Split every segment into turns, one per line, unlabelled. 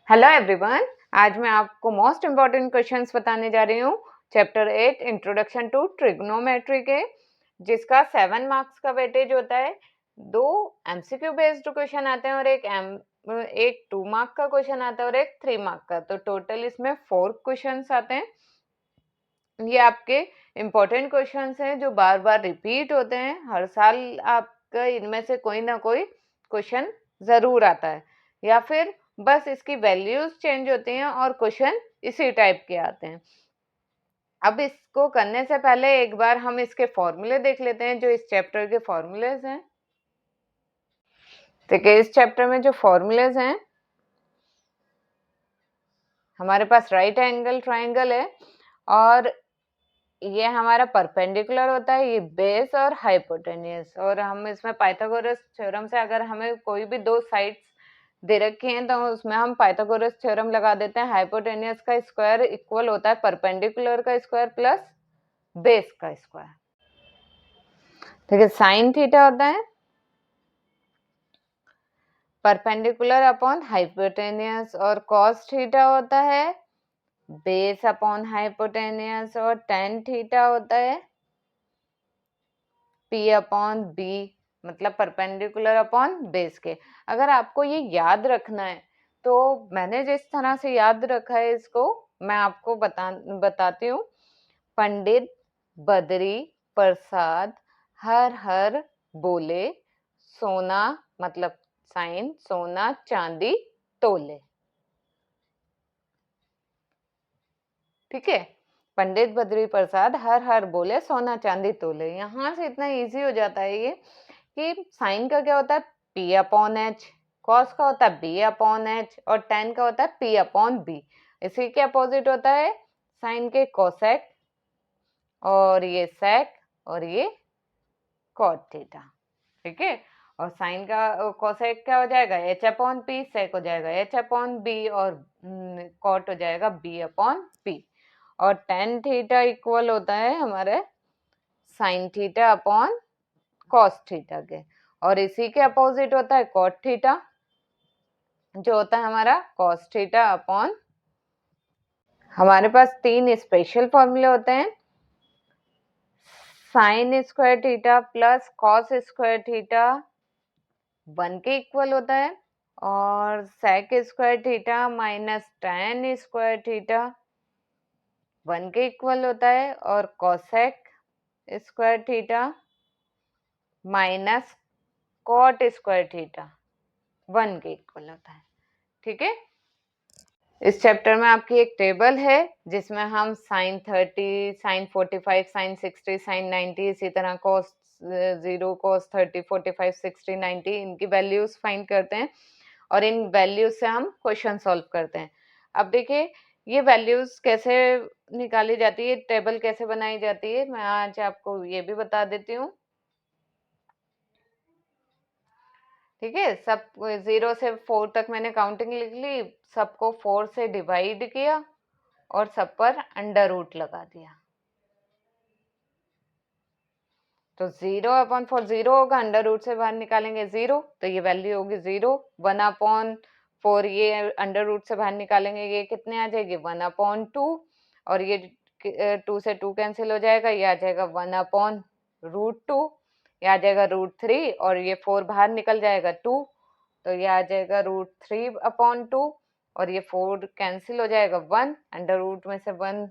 Hello everyone, आज मैं आपको मोस्ट इम्पॉर्टेंट क्वेश्चंस बताने जा रही हूँ चैप्टर 8 इंट्रोडक्शन टू ट्रिग्नोमेट्री के, जिसका 7 मार्क्स का वेटेज होता है। 2 एमसीक्यू बेस्ड क्वेश्चन आते हैं और एक 2 मार्क का क्वेश्चन आता है और एक 3 मार्क का। तो टोटल इसमें 4 क्वेश्चंस आते हैं। ये आपके इम्पोर्टेंट क्वेश्चंस हैं जो बार बार रिपीट होते हैं। हर साल आपका इनमें से कोई ना कोई क्वेश्चन जरूर आता है, या फिर बस इसकी वैल्यूज चेंज होती हैं और क्वेश्चन इसी टाइप के आते हैं। अब इसको करने से पहले एक बार हम इसके फॉर्मूले देख लेते हैं, जो इस चैप्टर के फॉर्मूलेज हैं। देखिए, इस चैप्टर में जो फॉर्मूलेज हैं, हमारे पास राइट एंगल ट्राइंगल है और ये हमारा परपेंडिकुलर होता है, ये बेस और हाइपोटेन्यूस। और हम इसमें पाइथागोरस थ्योरम से अगर हमें कोई भी दो साइड्स दे रखी हैं तो उसमें हम पाइथागोरस थ्योरम लगा देते हैं। हाइपोटेन्यूस का स्क्वायर इक्वल होता है परपेंडिकुलर का स्क्वायर प्लस बेस का स्क्वायर। ठीक है, साइन थीटा होता है परपेंडिकुलर अपॉन हाइपोटेन्यूस और कॉस थीटा होता है बेस अपॉन हाइपोटेन्यूस और टेन थीटा होता है P अपॉन बी, मतलब परपेंडिकुलर अपॉन बेस के। अगर आपको ये याद रखना है तो मैंने जिस तरह से याद रखा है इसको मैं आपको बताती हूँ। पंडित बद्री प्रसाद हर हर बोले, सोना मतलब साइन, सोना चांदी तोले। ठीक है, पंडित बद्री प्रसाद हर हर बोले, सोना चांदी तोले। यहाँ से इतना इजी हो जाता है ये कि साइन का क्या होता है P अपॉन एच, कॉस का होता है B अपॉन एच और टेन का होता है P अपॉन बी। इसी के अपोजिट होता है साइन के कोसेक, और ये सेक और ये कॉट थीटा। ठीक है, और साइन का कोसेक क्या हो जाएगा H अपॉन पी, सेक हो जाएगा H अपॉन बी और कॉट हो जाएगा B अपॉन पी। और टेन थीटा इक्वल होता है हमारे sine theta upon cos theta के, और इसी के अपोजिट होता है कॉट थीटा, जो होता है हमारा कॉस थीटा अपॉन। हमारे पास 3 स्पेशल फॉर्मूले होते हैं। Sine square theta plus cos square theta 1 के इक्वल होता है, और sec square theta minus tan square theta 1 के इक्वल होता है, और cosec square theta minus cot square theta 1 के इक्वल होता है। ठीक है, इस चैप्टर में आपकी एक टेबल है जिसमें हम साइन 30, साइन 45, साइन 60, साइन 90, इसी तरह cos 0, cos 30, 45, 60, 90 इनकी वैल्यूज फाइंड करते हैं और इन वैल्यूज से हम क्वेश्चन सॉल्व करते हैं। अब देखिए, ये वैल्यूज कैसे निकाली जाती है, टेबल कैसे बनाई जाती है, मैं आज आपको ये भी बता देती हूँ। ठीक है, सब 0 से 4 तक मैंने काउंटिंग लिख ली, सबको 4 से डिवाइड किया और सब पर अंडर रूट लगा दिया। तो 0 अपॉन 4 0 होगा, अंडर रूट से बाहर निकालेंगे 0 तो ये वैल्यू होगी 0। 1 अपॉन 4 ये अंडर रूट से बाहर निकालेंगे, ये कितने आ जाएगी 1 अपॉन 2, और ये 2 से 2 कैंसिल हो जाएगा, ये आ जाएगा 1 अपॉन रूट 2, ये आ जाएगा रूट 3, और ये 4 बाहर निकल जाएगा 2, तो ये आ जाएगा रूट 3 अपॉन 2, और ये 4 कैंसिल हो जाएगा 1, अंडर रूट में से 1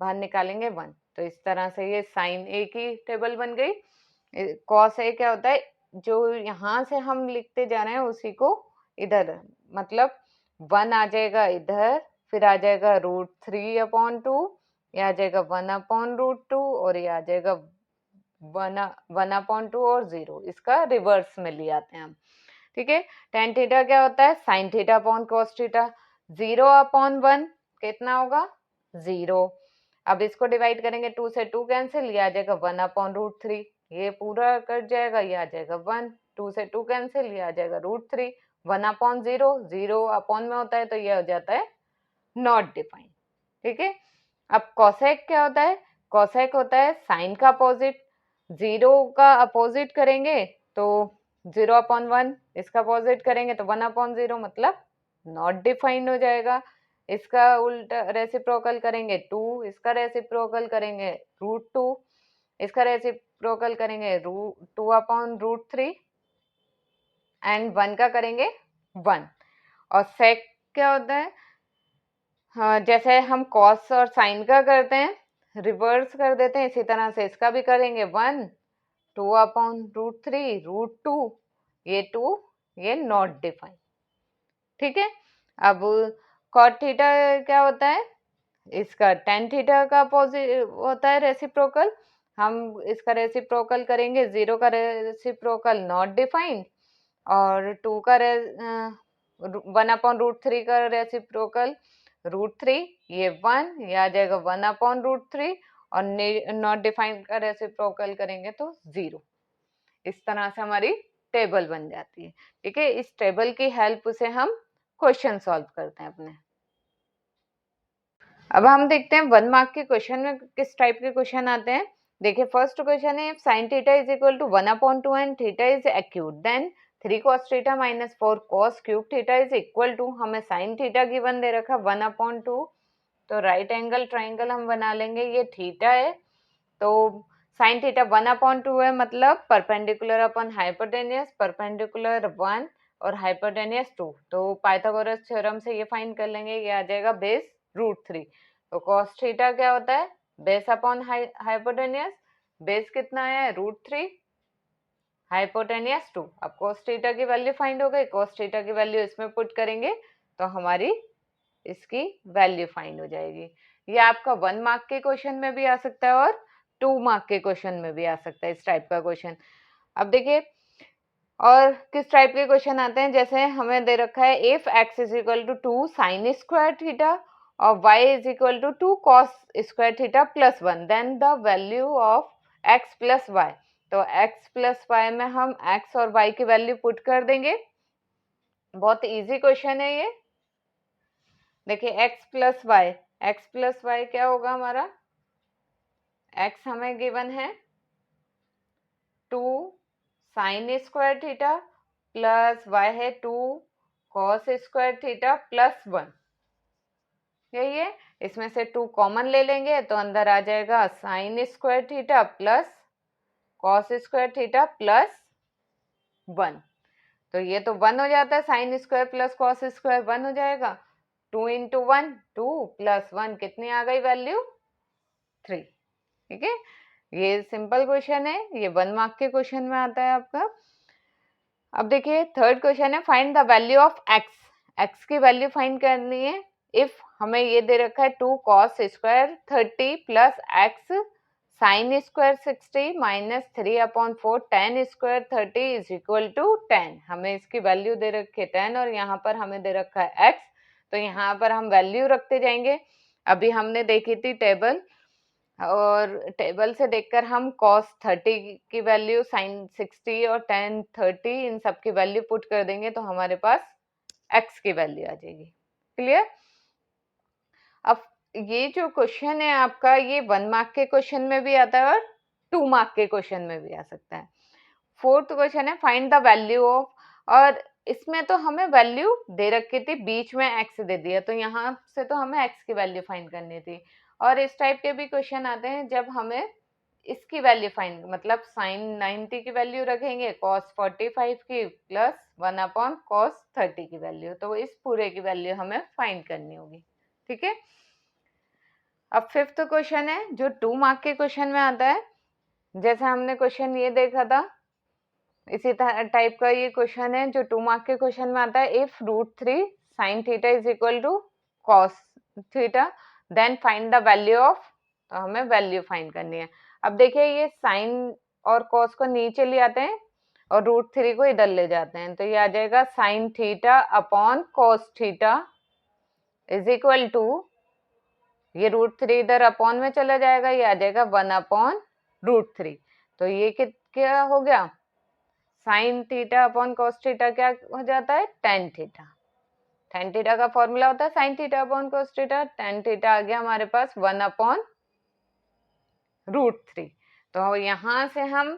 बाहर निकालेंगे 1। तो इस तरह से ये साइन ए की टेबल बन गई। कॉस ए क्या होता है, जो यहाँ से हम लिखते जा रहे हैं उसी को इधर, मतलब 1 आ जाएगा इधर, फिर आ जाएगा रूट 3 अपॉन 2, ये आ जाएगा 1 अपॉन रूट 2, और ये आ जाएगा 1 अपॉन 2 और 0, इसका रिवर्स में ले आते हैं हम। ठीक है, टेन थीटा क्या होता है sine theta upon cos theta. 0 upon 1 कितना होगा 0। अब इसको डिवाइड करेंगे, 2 से 2 कैंसिल, ये आ जाएगा 1 अपॉन रूट 3, ये पूरा कट जाएगा, ये आ जाएगा 1, 2 से 2 कैंसिल, ये आ जाएगा रूट 3, 1 अपॉन 0, 0 अपॉन में होता है तो ये हो जाता है नॉट डिफाइंड। ठीक है, अब कॉसेक क्या होता है, कॉसेक होता है साइन का अपोजिट। 0 का अपोजिट करेंगे तो 0 अपॉन 1, इसका अपोजिट करेंगे तो 1 अपॉन 0, मतलब नॉट डिफाइंड हो जाएगा। इसका उल्टा रेसिप्रोकल करेंगे 2, इसका रेसिप्रोकल करेंगे √2, इसका रेसिप्रोकल करेंगे 2/√3 एंड 1 का करेंगे 1। और सेक क्या होता है, हाँ, जैसे हम कॉस और साइन का करते हैं रिवर्स कर देते हैं, इसी तरह से इसका भी करेंगे 1, 2/√3 √2, ये 2, ये नॉट डिफाइंड। ठीक है, अब कॉट थीटा क्या होता है, इसका टेन थीटा का होता है रेसिप्रोकल। हम इसका रेसिप्रोकल करेंगे, 0 का रेसिप्रोकल नॉट डिफाइंड और 2 का 1/√3 का रेसिप्रोकल √3, ये 1, ये आ जाएगा 1/√3 और नॉट डिफाइंड का रेसिप्रोकल करेंगे तो 0। इस तरह से हमारी टेबल बन जाती है। ठीक है, इस टेबल की हेल्प से हम क्वेश्चन सॉल्व करते हैं अपने। अब हम देखते हैं 1 मार्क के क्वेश्चन में किस टाइप के क्वेश्चन आते हैं। देखिए फर्स्ट क्वेश्चन है, sin theta is equal to 1/2 and theta is acute, then 3 cos theta minus 4 cos cube theta is equal to, हमें sin थीटा गिवन दे रखा 1/2, तो राइट एंगल ट्राइंगल हम बना लेंगे, ये थीटा है तो sin थीटा 1/2 है, मतलब परपेंडिकुलर अपन हाइपोटेनियस, परपेंडिकुलर 1 और हाइपोटेनियस 2, तो पाइथागोरस थ्योरम से ये फाइंड कर लेंगे, ये आ जाएगा बेस √3। तो cos थीटा क्या होता है, बेस अपॉन हाइपोटेनियस, बेस कितना है √3, हाइपोटेनियस 2। अब cos थीटा की वैल्यू फाइंड हो गई, cos थीटा की वैल्यू इसमें पुट करेंगे तो हमारी इसकी वैल्यू फाइंड हो जाएगी। ये आपका 1 मार्क के क्वेश्चन में भी आ सकता है और 2 मार्क के क्वेश्चन में भी आ सकता है इस टाइप का क्वेश्चन। अब देखिए और किस टाइप के क्वेश्चन आते हैं, जैसे हमें दे रखा है if x is equal to 2 sin square theta और y is equal to 2 cos square theta plus 1, then the value of x plus y. तो x प्लस वाई में हम x और y की वैल्यू पुट कर देंगे। बहुत इजी क्वेश्चन है ये। देखिए x प्लस वाई क्या होगा हमारा, x हमें गिवन है 2 sin square theta plus y है 2 cos स्क्वायर थीटा प्लस 1, यही है। इसमें से 2 कॉमन ले लेंगे तो अंदर आ जाएगा sin square theta plus cos square theta plus 1, तो ये तो 1 हो जाता है, sin square plus cos square 1 हो जाएगा, 2 × 1 2 प्लस 1 कितनी आ गई वैल्यू 3। ठीक है, ये सिंपल क्वेश्चन है, ये 1 मार्क के क्वेश्चन में आता है आपका। अब देखिए थर्ड क्वेश्चन है, find the value of x की वैल्यू फाइंड करनी है। इफ हमें ये दे रखा है 2 cos square 30 plus x sin square 60 minus 3/4 tan square 30 is equal to 10, हमें इसकी वैल्यू दे रखी है 10 और यहाँ पर हमें दे रखा है x, तो यहाँ पर हम वैल्यू रखते जाएंगे। अभी हमने देखी थी टेबल, और टेबल से देखकर हम cos 30 की वैल्यू, sin 60 और tan 30 इन सब की वैल्यू पुट कर देंगे तो हमारे पास x की वैल्यू आ जाएगी। क्लियर। अब ये जो क्वेश्चन है आपका, ये 1 मार्क के क्वेश्चन में भी आता है और 2 मार्क के क्वेश्चन में भी आ सकता है। फोर्थ क्वेश्चन है फाइंड द वैल्यू ऑफ, और इसमें तो हमें वैल्यू दे रखी थी, बीच में x दे दिया, तो यहाँ से तो हमें x की वैल्यू फाइंड करनी थी। और इस टाइप के भी क्वेश्चन आते हैं जब हमें इसकी वैल्यू फाइंड, मतलब sin 90 की वैल्यू रखेंगे, cos 45 की प्लस 1/cos 30 की वैल्यू, तो इस पूरे की वैल्यू हमें फाइंड करनी होगी। ठीक है, अब फिफ्थ क्वेश्चन है जो 2 मार्क के क्वेश्चन में आता है। जैसे हमने क्वेश्चन ये देखा था, इसी टाइप का ये क्वेश्चन है जो 2 मार्क के क्वेश्चन में आता है। If √3 sin theta is equal to cos theta then find the value of, तो हमें वैल्यू फाइंड करनी है। अब देखिए ये sin और cos को नीचे ले आते हैं और √3 को इधर ले जाते हैं, तो ये आ जाएगा sin theta upon cos theta is equal to, ये √3 इधर अपॉन में चला जाएगा, ये आ जाएगा 1/√3। तो ये क्या हो गया, sin theta upon cos theta क्या हो जाता है, tan थीटा। tan थीटा का फॉर्मूला होता है sin theta upon cos theta, tan theta आ गया हमारे पास 1/√3। तो यहां से हम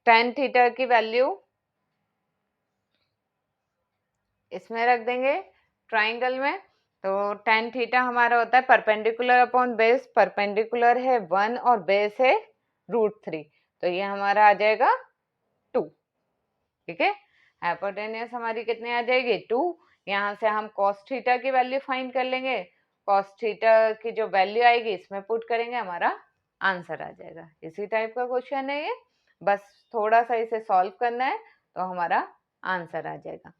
tan थीटा की वैल्यू इसमें रख देंगे, ट्राइंगल में, तो टेन थीटा हमारा होता है परपेंडिकुलर अपॉन बेस, परपेंडिकुलर है 1 और बेस है √3, तो ये हमारा आ जाएगा 2। ठीक है, हाइपोटेन्यूस हमारी कितनी आ जाएगी 2। यहाँ से हम cos थीटा की वैल्यू फाइंड कर लेंगे, cos थीटा की जो वैल्यू आएगी इसमें पुट करेंगे, हमारा आंसर आ जाएगा। इसी टाइप का क्वेश्चन है ये, बस थोड़ा सा इसे सॉल्व करना है तो हमारा आंसर आ जाएगा।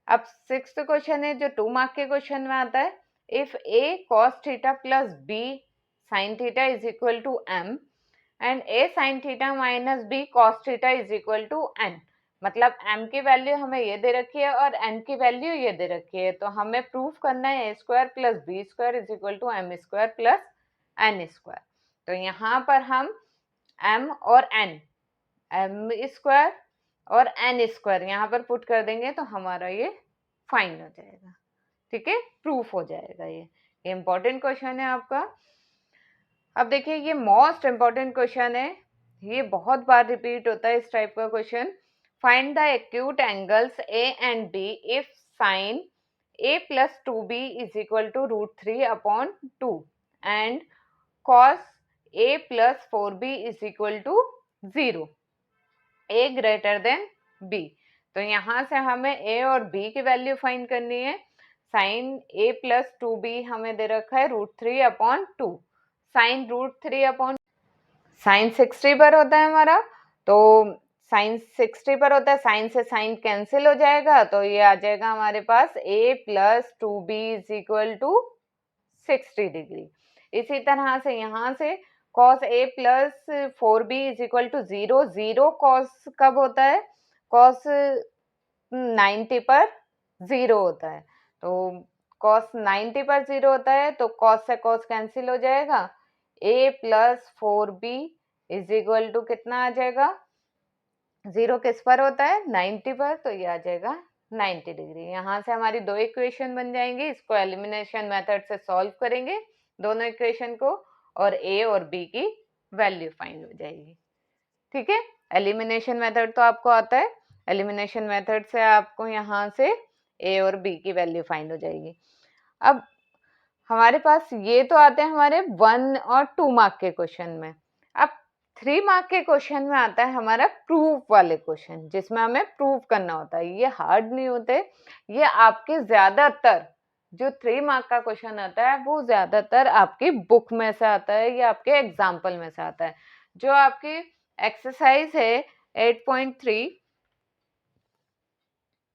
अब 6th क्वेश्चन है जो 2 मार्क के क्वेश्चन में आता है, if a cos theta plus b sin theta is equal to m and a sin theta minus b cos theta is equal to n, मतलब m की वैल्यू हमें ये दे रखी है और n की वैल्यू ये दे रखी है, तो हमें प्रूफ करना है a square plus b square is equal to m square plus n square. तो यहाँ पर हम m और n, m स्क्वायर और n स्क्वायर यहाँ पर पुट कर देंगे तो हमारा ये फाइंड हो जाएगा। ठीक है, प्रूफ हो जाएगा। ये इंपॉर्टेंट क्वेश्चन है आपका। अब देखिए ये मोस्ट इंपॉर्टेंट क्वेश्चन है, ये बहुत बार रिपीट होता है इस टाइप का question. Find the acute angles a and b if sine a plus 2b is equal to √3 upon 2 and cos a plus 4b is equal to 0, a greater than b। तो यहाँ से हमें a और b की value find करनी है। Sign a plus 2b हमें दे रखा है √3 अपॉन 2, साइन √3 अपॉन साइन 60 पर होता है हमारा, तो साइन 60 पर होता है, साइन से साइन कैंसिल हो जाएगा, तो ये आ जाएगा हमारे पास a plus 2b is equal to 60 degree. इसी तरह से यहाँ से cos a plus 4b is equal to 0, 0 cos कब होता है, cos 90 पर 0 होता है, तो cos 90 पर 0 होता है, तो cos से cos कैंसिल हो जाएगा, a plus 4b is equal to कितना आ जाएगा, 0 किस पर होता है 90 पर, तो ये आ जाएगा 90 डिग्री। यहाँ से हमारी दो इक्वेशन बन जाएंगी, इसको एलिमिनेशन मेथड से सॉल्व करेंगे दोनों इक्वेशन को और a और b की वैल्यू फाइंड हो जाएगी। ठीक है, एलिमिनेशन मेथड तो आपको आता है, एलिमिनेशन मेथड से आपको यहाँ से a और b की वैल्यू फाइंड हो जाएगी। अब हमारे पास ये तो आते हैं हमारे 1 और 2 मार्क के क्वेश्चन में। अब 3 मार्क के क्वेश्चन में आता है हमारा प्रूफ वाले क्वेश्चन, जिसमें हमें प्रूफ करना होता है। ये हार्ड नहीं होते, ये आपके ज्यादातर जो 3 मार्क का क्वेश्चन आता है वो ज्यादातर आपकी बुक में से आता है या आपके एग्जाम्पल में से आता है। जो आपकी एक्सरसाइज है 8.3,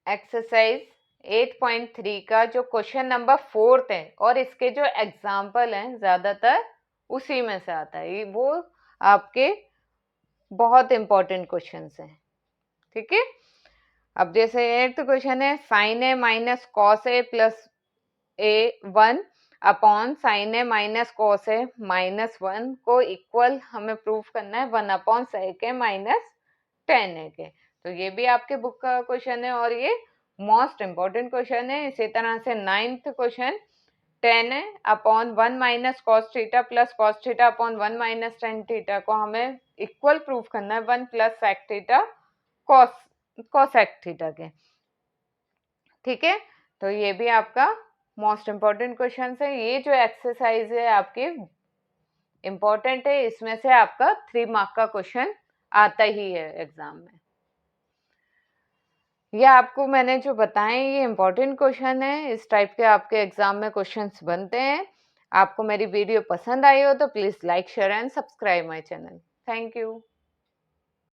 एक्सरसाइज 8.3 का जो क्वेश्चन नंबर 4 है और इसके जो एग्जाम्पल हैं ज्यादातर उसी में से आता है, वो आपके बहुत इंपॉर्टेंट क्वेश्चंस हैं। ठीक है, अब जैसे 8th क्वेश्चन है sign A minus cos A plus A 1 upon sine A minus cos A minus 1 को इक्वल हमें प्रूफ करना है 1 अपॉन सेक ए माइनस 10 ए के। तो ये भी आपके बुक का क्वेश्चन है और ये मोस्ट इंपॉर्टेंट क्वेश्चन है। इसी तरह से 9th क्वेश्चन 10 है upon 1 minus cos theta plus cos theta upon 1 minus tan theta को हमें इक्वल प्रूफ करना है 1 plus sec theta cosec theta के। ठीक है, तो ये भी आपका मोस्ट इंपॉर्टेंट क्वेश्चन है। ये जो एक्सरसाइज है आपकी इंपॉर्टेंट है, इसमें से आपका 3 मार्क का क्वेश्चन आता ही है एग्जाम में। ये आपको मैंने जो बताए ये इंपॉर्टेंट क्वेश्चन है, इस टाइप के आपके एग्जाम में क्वेश्चंस बनते हैं। आपको मेरी वीडियो पसंद आई हो तो please like share and subscribe my channel. Thank you.